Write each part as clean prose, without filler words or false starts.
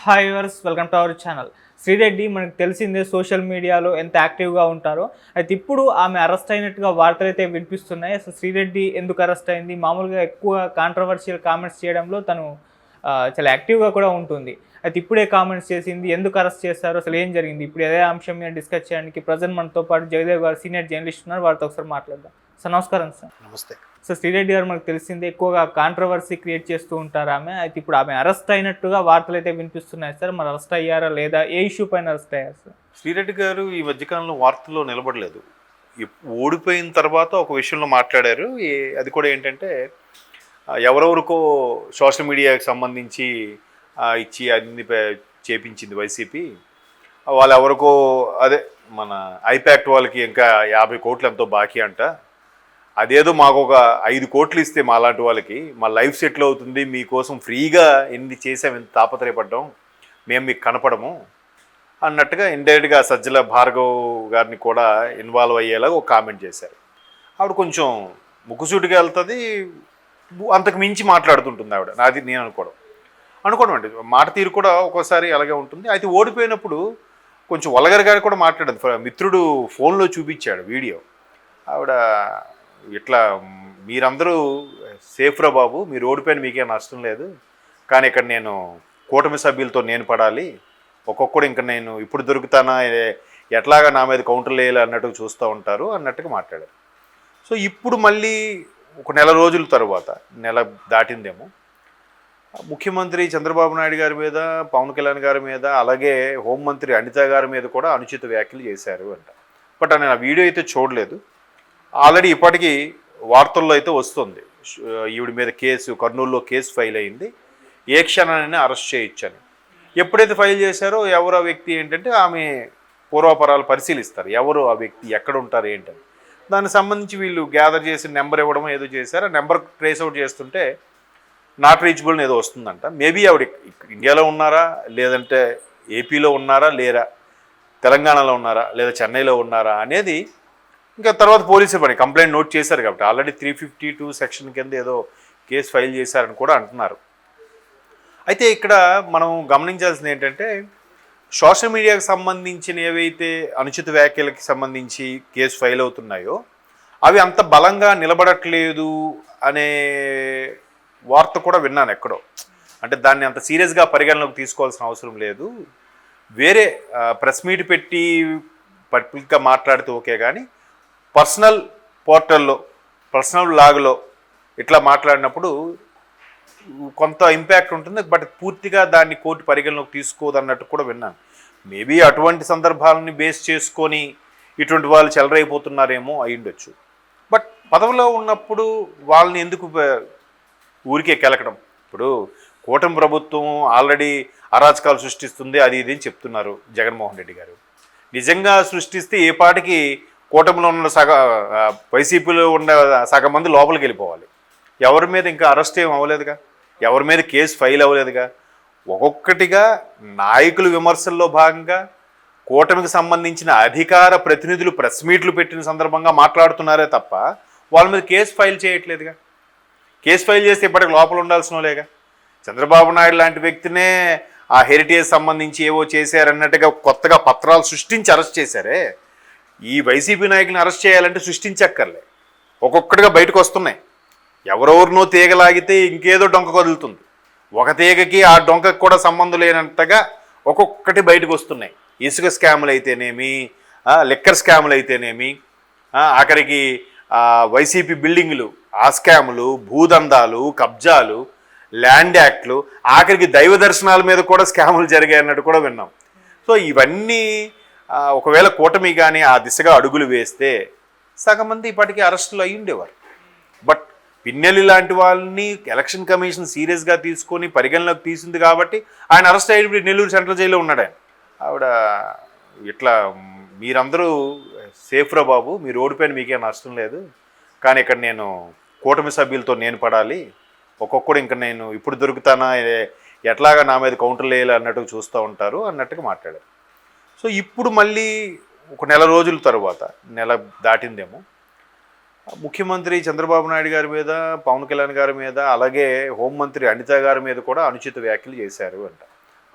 Hi viewers, welcome to our channel. Sri Reddy మనకు తెలిసిందే social మీడియాలో ఎంత యాక్టివ్గా ఉంటారో. అయితే ఇప్పుడు ఆమె అరెస్ట్ అయినట్టుగా వార్తలు అయితే వినిపిస్తున్నాయి. అసలు శ్రీరెడ్డి ఎందుకు అరెస్ట్ అయింది? మామూలుగా ఎక్కువ కాంట్రవర్షియల్ కామెంట్స్ చేయడంలో తను చాలా యాక్టివ్గా కూడా ఉంటుంది. అయితే ఇప్పుడే కామెంట్స్ చేసింది. ఎందుకు అరెస్ట్ చేశారు, అసలు ఏం జరిగింది? ఇప్పుడు అదే అంశం మీద డిస్కస్ చేయడానికి ప్రజెంట్ మనతో పాటు జగదేవ్ గారు సీనియర్ జర్నలిస్ట్ ఉన్నారు. వారితో ఒకసారి మాట్లాడదాం. సార్ నమస్కారం. సార్ నమస్తే. సో శ్రీరెడ్డి గారు మనకు తెలిసిందే ఎక్కువగా కాంట్రవర్సీ క్రియేట్ చేస్తూ ఉంటారు ఆమె. అయితే ఇప్పుడు ఆమె అరెస్ట్ అయినట్టుగా వార్తలు అయితే వినిపిస్తున్నాయి సార్. మరి అరెస్ట్ అయ్యారా లేదా? ఏ ఇష్యూ పైన అరెస్ట్ అయ్యారు సార్? శ్రీరెడ్డి గారు ఈ మధ్యకాలంలో వార్తల్లో నిలబడలేదు. ఓడిపోయిన తర్వాత ఒక విషయంలో మాట్లాడారు. అది కూడా ఏంటంటే ఎవరెవరికో సోషల్ మీడియాకి సంబంధించి ఇచ్చి అన్ని చేపించింది వైసీపీ. వాళ్ళు ఎవరికో అదే మన ఐపాక్ట్ వాళ్ళకి ఇంకా 50 కోట్లు ఎంతో బాకీ అంట. అదేదో మాకు ఒక 5 కోట్లు ఇస్తే మాలాంటి వాళ్ళకి మా లైఫ్ సెటిల్ అవుతుంది, మీకోసం ఫ్రీగా ఎన్ని చేసాం, ఎంత తాపత్రయపడ్డాం, మేము మీకు కనపడము అన్నట్టుగా ఇండైరెక్ట్గా సజ్జల భార్గవ్ గారిని కూడా ఇన్వాల్వ్ అయ్యేలాగా ఒక కామెంట్ చేశారు. ఆవిడ కొంచెం ముక్కుసూటిగా వెళ్తుంది, అంతకు మించి మాట్లాడుతుంటుంది ఆవిడ. నాది నేను అనుకోవడం అంటే మాట తీరు కూడా ఒక్కోసారి అలాగే ఉంటుంది. అయితే ఓడిపోయినప్పుడు కొంచెం వల్గర్గా కూడా మాట్లాడదు. మిత్రుడు ఫోన్లో చూపించాడు వీడియో. ఆవిడ ఇట్లా మీరందరూ సేఫ్రా బాబు, మీరు ఓడిపోయిన మీకే నష్టం లేదు, కానీ ఇక్కడ నేను కూటమి సభ్యులతో నేను పడాలి, ఒక్కొక్కడు ఇంకా నేను ఇప్పుడు దొరుకుతానా, ఎట్లాగా నా మీద కౌంటర్లు వేయాలి అన్నట్టుగా చూస్తూ ఉంటారు అన్నట్టుగా మాట్లాడారు. సో ఇప్పుడు మళ్ళీ ఒక నెల రోజుల తర్వాత, నెల దాటిందేమో, ముఖ్యమంత్రి చంద్రబాబు నాయుడు గారి మీద, పవన్ కళ్యాణ్ గారి మీద, అలాగే హోంమంత్రి అనిత గారి మీద కూడా అనుచిత వ్యాఖ్యలు చేశారు అంట. బట్ నేను ఆ వీడియో అయితే చూడలేదు. ఆల్రెడీ ఇప్పటికీ వార్తల్లో అయితే వస్తుంది, ఈవిడ మీద కేసు, కర్నూలులో కేసు ఫైల్ అయింది, ఏ క్షణాన్ని అరెస్ట్ చేయొచ్చని. ఎప్పుడైతే ఫైల్ చేశారో ఎవరు ఆ వ్యక్తి ఏంటంటే ఆమె పూర్వాపరాలు పరిశీలిస్తారు, ఎవరు ఆ వ్యక్తి, ఎక్కడ ఉంటారు ఏంటని. దానికి సంబంధించి వీళ్ళు గ్యాదర్ చేసి నెంబర్ ఇవ్వడం ఏదో చేశారు. ఆ నెంబర్ ట్రేస్ అవుట్ చేస్తుంటే నాట్ రీచబుల్ ఏదో వస్తుందంట. మేబీ ఆవిడ ఇండియాలో ఉన్నారా, లేదంటే ఏపీలో ఉన్నారా, లేరా తెలంగాణలో ఉన్నారా, లేదా చెన్నైలో ఉన్నారా అనేది ఇంకా తర్వాత పోలీసు పని. కంప్లైంట్ నోట్ చేశారు కాబట్టి ఆల్రెడీ 352 సెక్షన్ కింద ఏదో కేసు ఫైల్ చేశారని కూడా అంటున్నారు. అయితే ఇక్కడ మనం గమనించాల్సింది ఏంటంటే సోషల్ మీడియాకి సంబంధించిన ఏవైతే అనుచిత వ్యాఖ్యలకి సంబంధించి కేసు ఫైల్ అవుతున్నాయో అవి అంత బలంగా నిలబడట్లేదు అనే వార్త కూడా విన్నాను ఎక్కడో. అంటే దాన్ని అంత సీరియస్గా పరిగణలోకి తీసుకోవాల్సిన అవసరం లేదు, వేరే ప్రెస్ మీట్ పెట్టి పబ్లిక్గా మాట్లాడితే ఓకే, కానీ పర్సనల్ పోర్టల్లో, పర్సనల్ లాగ్లో ఇట్లా మాట్లాడినప్పుడు కొంత ఇంపాక్ట్ ఉంటుంది. బట్ పూర్తిగా దాన్ని కోర్టు పరిగణలోకి తీసుకోదు అన్నట్టు కూడా విన్నాను. మేబీ అటువంటి సందర్భాలని బేస్ చేసుకొని ఇటువంటి వాళ్ళు చెలరైపోతున్నారేమో అయ్యుండొచ్చు. బట్ పదవిలో ఉన్నప్పుడు వాళ్ళని ఎందుకు ఊరికే కెలకడం? ఇప్పుడు కూటమి ప్రభుత్వం ఆల్రెడీ అరాచకాలు సృష్టిస్తుంది, అది ఇది అని చెప్తున్నారు జగన్మోహన్ రెడ్డి గారు. నిజంగా సృష్టిస్తే ఏ పాటికి కూటమిలో ఉన్న వైసీపీలో ఉన్న సగం మంది లోపలికి వెళ్ళిపోవాలి. ఎవరి మీద ఇంకా అరెస్ట్ ఏం అవ్వలేదుగా, ఎవరి మీద కేసు ఫైల్ అవ్వలేదుగా. ఒక్కొక్కటిగా నాయకుల విమర్శల్లో భాగంగా కూటమికి సంబంధించిన అధికార ప్రతినిధులు ప్రెస్ మీట్లు పెట్టిన సందర్భంగా మాట్లాడుతున్నారే తప్ప వాళ్ళ మీద కేసు ఫైల్ చేయట్లేదుగా. కేసు ఫైల్ చేస్తే ఇప్పటికి లోపల ఉండాల్సిన లేగా. చంద్రబాబు నాయుడు లాంటి వ్యక్తినే ఆ హెరిటేజ్ సంబంధించి ఏవో చేశారన్నట్టుగా కొత్తగా పత్రాలు సృష్టించి అరెస్ట్ చేశారే. ఈ వైసీపీ నాయకులను అరెస్ట్ చేయాలంటే సృష్టించక్కర్లే, ఒక్కొక్కటిగా బయటకు వస్తున్నాయి. ఎవరెవరినో తీగలాగితే ఇంకేదో డొంక కదులుతుంది, ఒక తీగకి ఆ డొంకకి కూడా సంబంధం లేనంతగా ఒక్కొక్కటి బయటకు వస్తున్నాయి. ఇసుక స్కాములు అయితేనేమి, లిక్కర్ స్కాములు అయితేనేమి, ఆఖరికి వైసీపీ బిల్డింగులు ఆ స్కాములు, భూదందాలు, కబ్జాలు, ల్యాండ్ యాక్ట్లు, ఆఖరికి దైవ దర్శనాల మీద కూడా స్కాములు జరిగాయి అన్నట్టు కూడా విన్నాం. సో ఇవన్నీ ఒకవేళ కూటమి కానీ ఆ దిశగా అడుగులు వేస్తే సగం మంది ఇప్పటికీ అరెస్టులు అయ్యి ఉండేవారు. బట్ పిన్నెల్లి లాంటి వాళ్ళని ఎలక్షన్ కమిషన్ సీరియస్గా తీసుకొని పరిగణలోకి తీసింది కాబట్టి ఆయన అరెస్ట్ అయ్యి నెల్లూరు సెంట్రల్ జైల్లో ఉన్నాడు. ఆవిడ ఇట్లా మీరందరూ సేఫ్రా బాబు, మీరు ఓడిపోయిన మీకే నష్టం లేదు, కానీ ఇక్కడ నేను కూటమి సభ్యులతో నేను పడాలి, ఒక్కొక్కడు ఇంకా నేను ఇప్పుడు దొరుకుతానా, ఎట్లాగా నా మీద కౌంటర్లు వేయాలి అన్నట్టుగా చూస్తూ ఉంటారు అన్నట్టుగా మాట్లాడారు. సో ఇప్పుడు మళ్ళీ ఒక నెల రోజుల తర్వాత, నెల దాటిందేమో, ముఖ్యమంత్రి చంద్రబాబు నాయుడు గారి మీద, పవన్ కళ్యాణ్ గారి మీద, అలాగే హోంమంత్రి అనిత గారి మీద కూడా అనుచిత వ్యాఖ్యలు చేశారు అంట.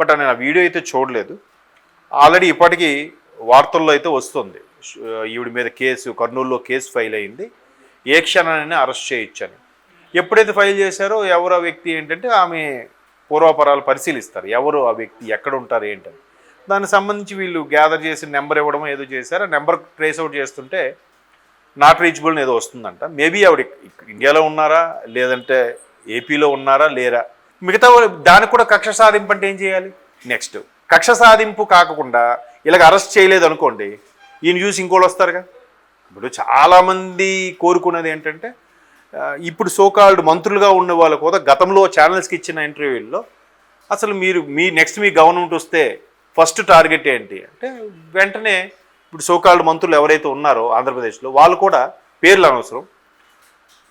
బట్ నేను ఆ వీడియో అయితే చూడలేదు. ఆల్రెడీ ఇప్పటికీ వార్తల్లో అయితే వస్తుంది, ఈవిడ మీద కేసు, కర్నూలులో కేసు ఫైల్ అయింది, ఏ క్షణాన్ని అరెస్ట్ చేయొచ్చని. ఎప్పుడైతే ఫైల్ చేశారో ఎవరు ఆ వ్యక్తి ఏంటంటే ఆమె పూర్వాపరాలు పరిశీలిస్తారు, ఎవరు ఆ వ్యక్తి, ఎక్కడ ఉంటారు ఏంటని. దానికి సంబంధించి వీళ్ళు గ్యాదర్ చేసి నెంబర్ ఇవ్వడం ఏదో చేశారు. ఆ నెంబర్ ట్రేస్ అవుట్ చేస్తుంటే నాట్ రీచబుల్ ఏదో వస్తుందంట. మేబీ ఆవిడ ఇండియాలో ఉన్నారా, లేదంటే ఏపీలో ఉన్నారా, లేరా. మిగతా దానికి కూడా కక్ష సాధింపు అంటే ఏం చేయాలి? నెక్స్ట్ కక్ష సాధింపు కాకుండా ఇలాగ అరెస్ట్ చేయలేదు అనుకోండి, ఈయన చూసి ఇంకోళ్ళు వస్తారుగా. ఇప్పుడు చాలామంది కోరుకున్నది ఏంటంటే, ఇప్పుడు సోకాల్డ్ మంత్రులుగా ఉన్న వాళ్ళు కూడా గతంలో ఛానల్స్కి ఇచ్చిన ఇంటర్వ్యూల్లో అసలు మీ గవర్నమెంట్ వస్తే ఫస్ట్ టార్గెట్ ఏంటి అంటే, వెంటనే ఇప్పుడు సోకాల్డ్ మంత్రులు ఎవరైతే ఉన్నారో ఆంధ్రప్రదేశ్లో వాళ్ళు కూడా పేర్లు అనవసరం,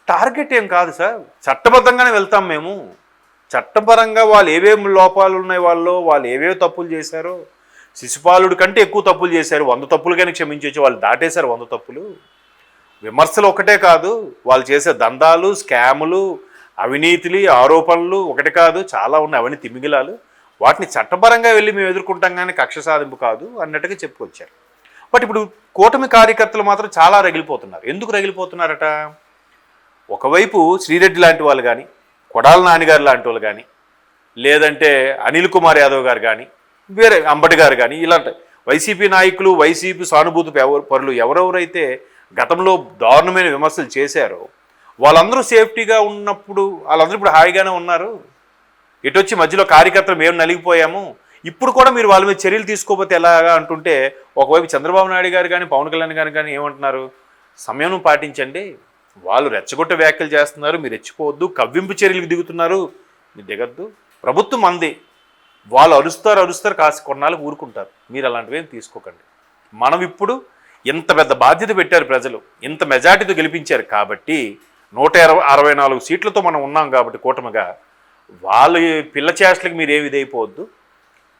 టార్గెట్ ఏం కాదు సార్, చట్టబద్ధంగానే వెళ్తాం మేము. చట్టపరంగా వాళ్ళు ఏవేమి లోపాలు ఉన్నాయి, వాళ్ళు ఏవేవి తప్పులు చేశారో, శిశుపాలుడి కంటే ఎక్కువ తప్పులు చేశారు, 100 తప్పులకైనా క్షమించవచ్చు, వాళ్ళు దాటేశారు 100 తప్పులు. విమర్శలు ఒకటే కాదు, వాళ్ళు చేసే దందాలు, స్కాములు, అవినీతిలు, ఆరోపణలు ఒకటి కాదు, చాలా ఉన్నాయి, అవన్నీ తిమింగిలాలు. వాటిని చట్టపరంగా వెళ్ళి మేము ఎదుర్కొంటాం కానీ కక్ష సాధింపు కాదు అన్నట్టుగా చెప్పుకొచ్చారు. బట్ ఇప్పుడు కూటమి కార్యకర్తలు మాత్రం చాలా రగిలిపోతున్నారు. ఎందుకు రగిలిపోతున్నారట? ఒకవైపు శ్రీరెడ్డి లాంటి వాళ్ళు కానీ, కొడాల నాన్నగారు లాంటి వాళ్ళు కానీ, లేదంటే అనిల్ కుమార్ యాదవ్ గారు కానీ, వేరే అంబటి గారు కానీ, ఇలాంటి వైసీపీ నాయకులు, వైసీపీ సానుభూతి పరులు ఎవరెవరైతే గతంలో దారుణమైన విమర్శలు చేశారో వాళ్ళందరూ సేఫ్టీగా ఉన్నప్పుడు వాళ్ళందరూ ఇప్పుడు హాయిగానే ఉన్నారు. ఎటొచ్చి మధ్యలో కార్యకర్తలు మేము నలిగిపోయాము, ఇప్పుడు కూడా మీరు వాళ్ళ మీద చర్యలు తీసుకోకపోతే ఎలాగా అంటుంటే, ఒకవైపు చంద్రబాబు నాయుడు గారు కానీ, పవన్ కళ్యాణ్ గారు కానీ ఏమంటున్నారు, సమయం పాటించండి, వాళ్ళు రెచ్చగొట్ట వ్యాఖ్యలు చేస్తున్నారు, మీరు రెచ్చిపోవద్దు, కవ్వింపు చర్యలకు దిగుతున్నారు, మీరు దిగద్దు, ప్రభుత్వం అంది, వాళ్ళు అరుస్తారు కాసి కొన్నాళ్ళకు ఊరుకుంటారు, మీరు అలాంటివి ఏం తీసుకోకండి. మనం ఇప్పుడు ఇంత పెద్ద బాధ్యత పెట్టారు ప్రజలు, ఇంత మెజార్టీతో గెలిపించారు కాబట్టి 164 సీట్లతో మనం ఉన్నాం కాబట్టి కూటమిగా, వాళ్ళ పిల్ల చేష్టలకు మీరు ఏమి ఇదైపోవద్దు,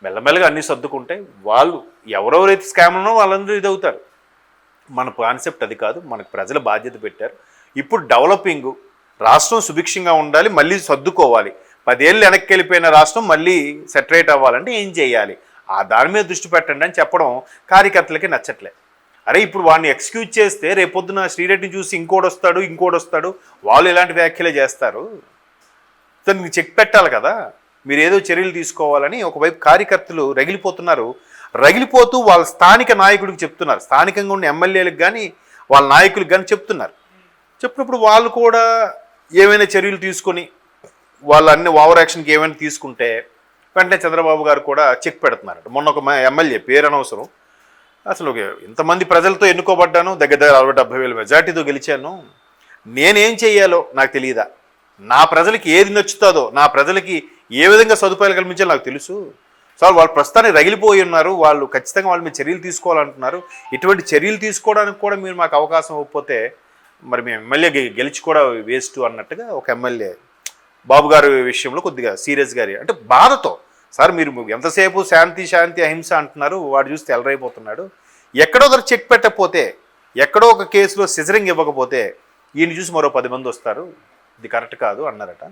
మెల్లమెల్లగా అన్నీ సర్దుకుంటే వాళ్ళు ఎవరెవరైతే స్కామ్లో వాళ్ళందరూ ఇదవుతారు. మన కాన్సెప్ట్ అది కాదు, మనకు ప్రజల బాధ్యత పెట్టారు. ఇప్పుడు డెవలపింగ్ రాష్ట్రం సుభిక్షంగా ఉండాలి, మళ్ళీ సర్దుకోవాలి. 10 ఏళ్ళు వెనక్కి వెళ్ళిపోయిన రాష్ట్రం మళ్ళీ సెటరేట్ అవ్వాలంటే ఏం చేయాలి, ఆ దాని మీద దృష్టి పెట్టండి అని చెప్పడం కార్యకర్తలకి నచ్చట్లే. అరే ఇప్పుడు వాడిని ఎక్స్క్యూజ్ చేస్తే రేపొద్దున శ్రీరెడ్డిని చూసి ఇంకోటి వస్తాడు, వాళ్ళు ఇలాంటి వ్యాఖ్యలే చేస్తారు. సో మీకు చెక్ పెట్టాలి కదా, మీరు ఏదో చర్యలు తీసుకోవాలని ఒకవైపు కార్యకర్తలు రగిలిపోతున్నారు. రగిలిపోతూ వాళ్ళ స్థానిక నాయకుడికి చెప్తున్నారు, స్థానికంగా ఉన్న ఎమ్మెల్యేలకు కానీ వాళ్ళ నాయకులకు కానీ చెప్తున్నారు. చెప్పినప్పుడు వాళ్ళు కూడా ఏమైనా చర్యలు తీసుకొని వాళ్ళు అన్ని ఓవర్ యాక్షన్కి ఏమైనా తీసుకుంటే వెంటనే చంద్రబాబు గారు కూడా చెక్ పెడుతున్నారట. మొన్న ఒక ఎమ్మెల్యే పేరు అనవసరం, అసలు ఇంతమంది ప్రజలతో ఎన్నుకోబడ్డాను, దగ్గర 60-70 వేల మెజార్టీతో గెలిచాను, నేనేం చెయ్యాలో నాకు తెలియదా, నా ప్రజలకి ఏది నచ్చుతుందో, నా ప్రజలకి ఏ విధంగా సదుపాయాలు కల్పించాలో నాకు తెలుసు. సో వాళ్ళు ప్రస్తుతానికి రగిలిపోయి ఉన్నారు, వాళ్ళు ఖచ్చితంగా వాళ్ళ మీద చర్యలు తీసుకోవాలంటున్నారు. ఇటువంటి చర్యలు తీసుకోవడానికి కూడా మీరు మాకు అవకాశం ఇవ్వకపోతే మరి మేము ఎమ్మెల్యే గెలిచి కూడా వేస్ట్ అన్నట్టుగా ఒక ఎమ్మెల్యే బాబు గారి విషయంలో కొద్దిగా సీరియస్ గారి అంటే బాధతో, సార్ మీరు ఎంతసేపు శాంతి అహింస అంటున్నారు, వాడు చూస్తే ఎలరైపోతున్నాడు, ఎక్కడో ఒకరు చెక్ పెట్టకపోతే, ఎక్కడో ఒక కేసులో సిజరింగ్ ఇవ్వకపోతే ఈయన చూసి మరో 10 మంది వస్తారు, ఇది కరెక్ట్ కాదు అన్నారట.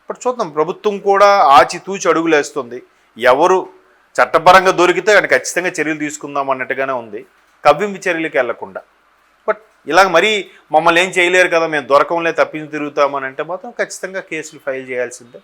బట్ చూద్దాం, ప్రభుత్వం కూడా ఆచితూచి అడుగులు వేస్తుంది. ఎవరు చట్టపరంగా దొరికితే ఆయన ఖచ్చితంగా చర్యలు తీసుకుందాం అన్నట్టుగానే ఉంది, కవ్వింపు చర్యలకు వెళ్లకుండా. బట్ ఇలాగ మరీ మమ్మల్ని ఏం చేయలేరు కదా, మేము దొరకంలే తప్పించి తిరుగుతామని అంటే మాత్రం ఖచ్చితంగా కేసులు ఫైల్ చేయాల్సిందే.